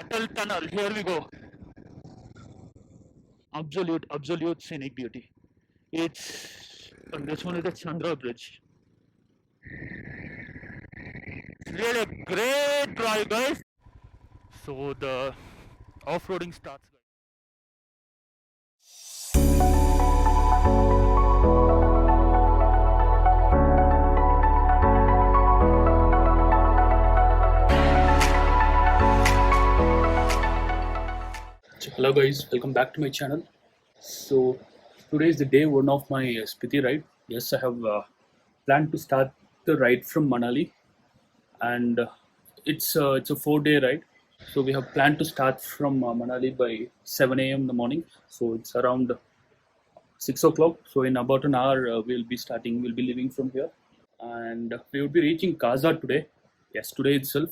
Atal Tunnel. Here we go. Absolute scenic beauty. And this one is the Chandra Bridge. It's really a great drive, guys. So the off-roading starts. So hello guys, welcome back to my channel. So today is the day one of my Spiti ride. Yes, I have planned to start the ride from Manali, and it's a 4-day ride. So we have planned to start from Manali by 7 a.m. in the morning. So it's around 6 o'clock. So in about an hour we'll be starting. We'll be leaving from here, and we will be reaching Kaza today. Yes, today itself.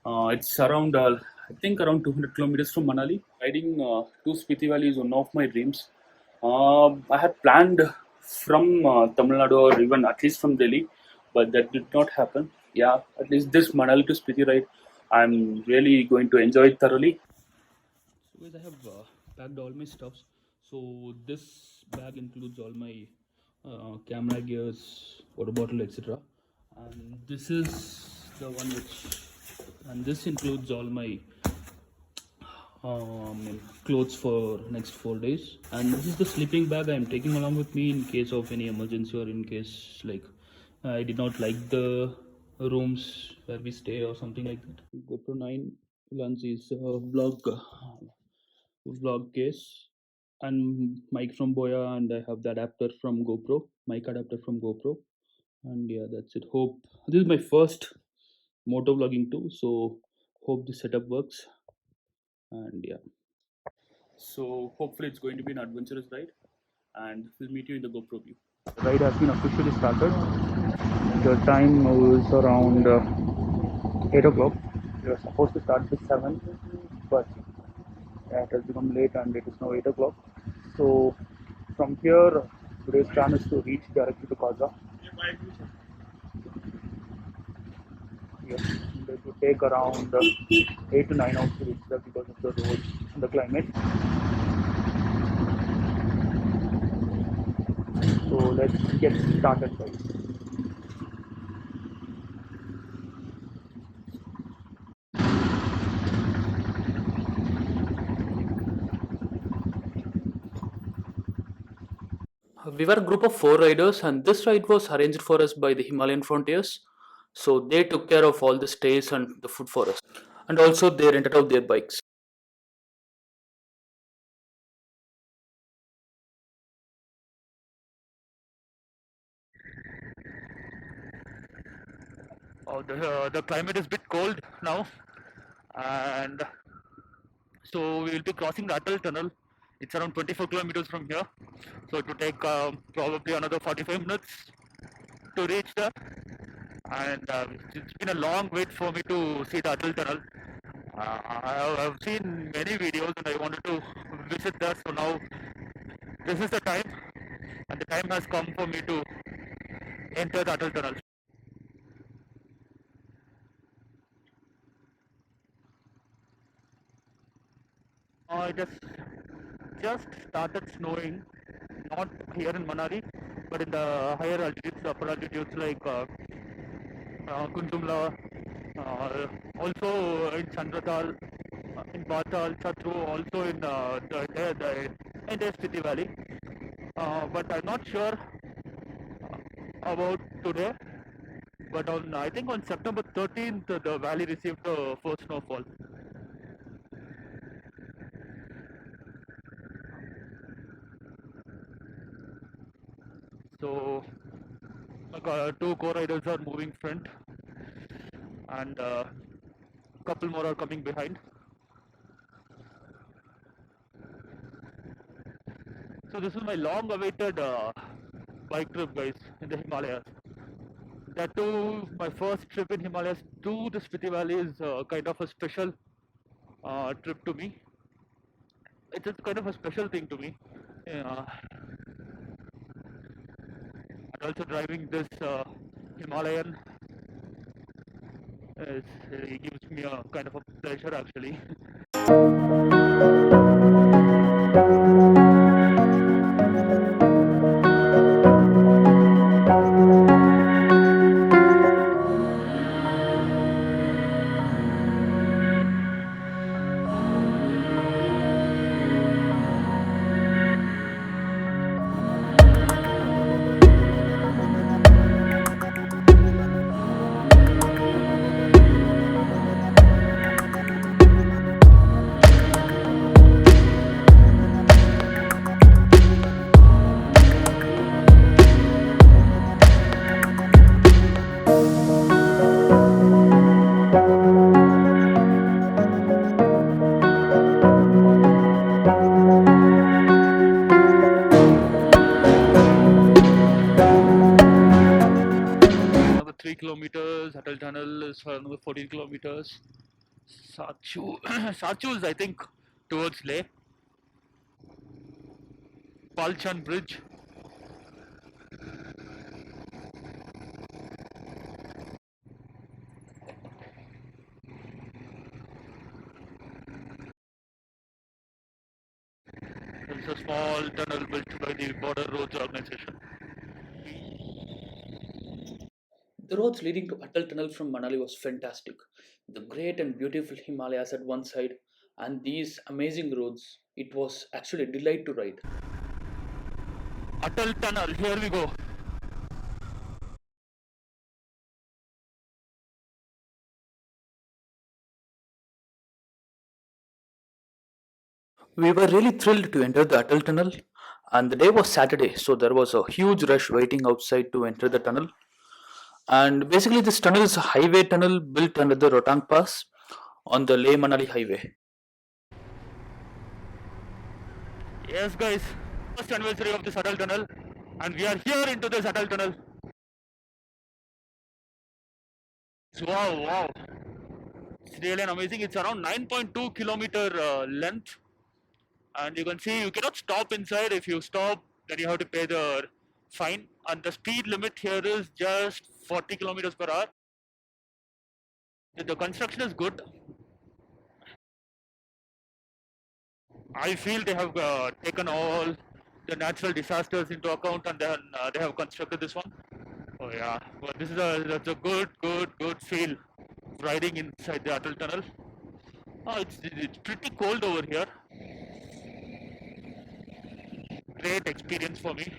It's around I think around 200 kilometers from Manali. Riding to Spiti Valley is one of my dreams. I had planned from Tamil Nadu or even at least from Delhi, but that did not happen. Yeah, at least this Manali to Spiti ride, I'm really going to enjoy it thoroughly. So guys, I have packed all my stuffs. So this bag includes all my camera gears, water bottle, etc. And this is the one and this includes all my clothes for next 4 days. And this is the sleeping bag I am taking along with me in case of any emergency, or in case like I did not like the rooms where we stay or something like that. GoPro 9 lenses, vlog case, and mic from Boya, and I have the adapter from GoPro, mic adapter from GoPro, and yeah, that's it. Hope this is my first moto vlogging too, so hope the setup works, and yeah. So hopefully it's going to be an adventurous ride, and we'll meet you in the GoPro view. The ride has been officially started. The time is around 8 o'clock. We were supposed to start with 7, but yeah, it has become late and it is now 8 o'clock. So from here, today's plan is to reach directly to Kaza. Yes, it will take around 8 to 9 hours to reach there because of the roads and the climate. So let's get started, guys. We were a group of 4 riders, and this ride was arranged for us by the Himalayan Frontiers. So they took care of all the stays and the food for us, and also they rented out their bikes. The climate is a bit cold now, and so we will be crossing the Atal Tunnel. It's around 24 kilometers from here, so it will take probably another 45 minutes to reach there. And it's been a long wait for me to see the Atal Tunnel. I've seen many videos and I wanted to visit there, so now this is the time, and the time has come for me to enter the Atal Tunnel. It has just started snowing, not here in Manali, but in the higher altitudes, upper altitudes like Kuntumla, also in Chandratal, in Patal, Chatru, also in the entire Spiti Valley. But I'm not sure about today. But on I think on September 13th, the valley received the first snowfall. So two co-riders are moving front, and a couple more are coming behind. So this is my long-awaited bike trip, guys, in the Himalayas. That too, my first trip in Himalayas to the Spiti Valley is kind of a special trip to me. It's a kind of a special thing to me. Uh, and also driving this Himalayan it gives me a kind of a pleasure actually. Another 3 kilometers. Atal Tunnel is for another 14 kilometers. Sachu, Sachu is I think towards Leh. Palchan Bridge. It's a small tunnel built by the Border Roads Organization. The roads leading to Atal Tunnel from Manali was fantastic. The great and beautiful Himalayas at one side, and these amazing roads. It was actually a delight to ride. Atal Tunnel, here we go. We were really thrilled to enter the Atal Tunnel, and the day was Saturday, so there was a huge rush waiting outside to enter the tunnel. And basically, this tunnel is a highway tunnel built under the Rotang Pass on the Leh Manali highway. Yes, guys, first anniversary of this Atal Tunnel, and we are here into this Atal Tunnel. Wow, wow, it's really amazing. It's around 9.2 kilometer length, and you can see you cannot stop inside. If you stop, then you have to pay the fine. And the speed limit here is just 40 kilometers per hour. The construction is good. I feel they have taken all the natural disasters into account, and then they have constructed this one. Oh yeah, well, that's a good feel riding inside the Atal Tunnel. Oh, it's pretty cold over here. Great experience for me.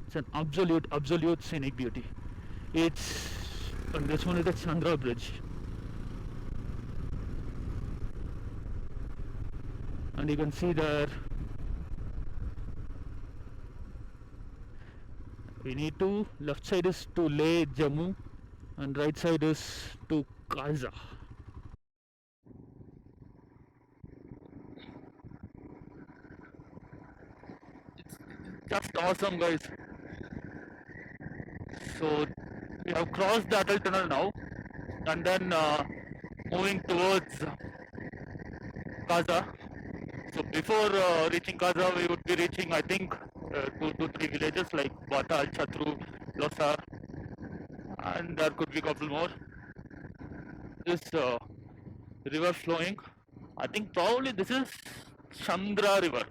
It's an absolute scenic beauty. It's this one is the Chandra Bridge, and you can see there we need to left side is to Leh Jammu, and right side is to Kaza. Just awesome, guys. So we have crossed the Atal Tunnel now, and then moving towards Kaza. So before reaching Kaza, we would be reaching, I think, 2 to 3 villages like Batal, Chatru, Losar, and there could be a couple more. This river flowing, I think probably this is Chandra River.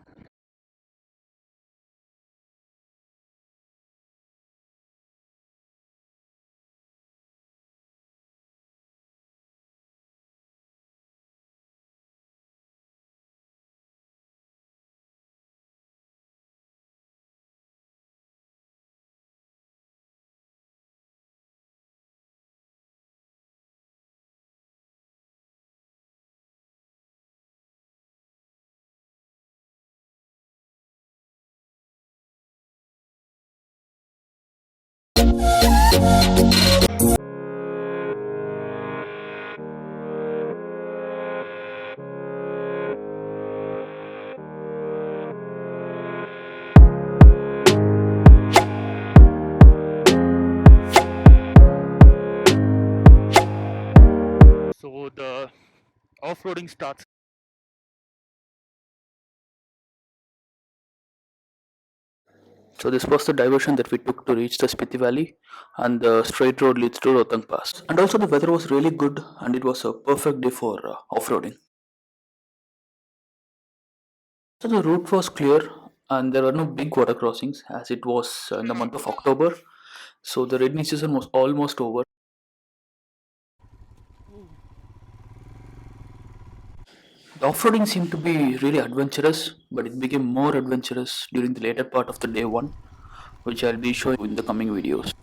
off-roading starts. So this was the diversion that we took to reach the Spiti Valley, and the straight road leads to Rotang Pass. And also the weather was really good, and it was a perfect day for off-roading. So the route was clear, and there were no big water crossings as it was in the month of October. So the rainy season was almost over. The off-roading seemed to be really adventurous, but it became more adventurous during the later part of the day one, which I'll be showing in the coming videos.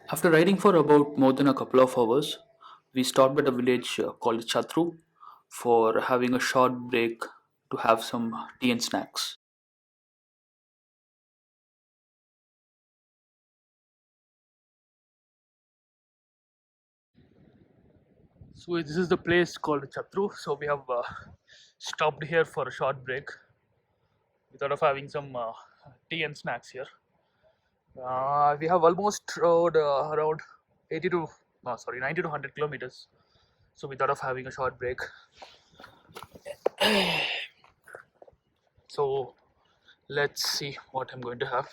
After riding for about more than a couple of hours, we stopped at a village called Chatru for having a short break to have some tea and snacks. So this is the place called Chatru. So we have stopped here for a short break. We thought of having some tea and snacks here. We have almost rode around 80 to no sorry 90 to 100 kilometers. So we thought of having a short break. So let's see what I'm going to have.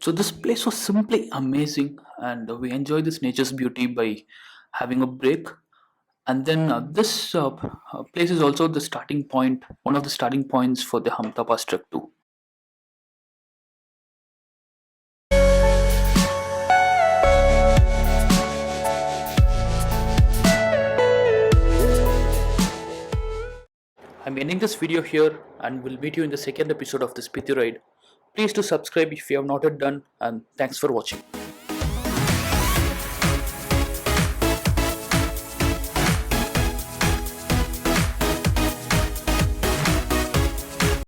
So this place was simply amazing, and we enjoyed this nature's beauty by having a break. And then this place is also the starting point, one of the starting points for the Hamta Pass trek too. I'm ending this video here, and will meet you in the second episode of this Spiti ride. Please do subscribe if you have not yet done, and thanks for watching.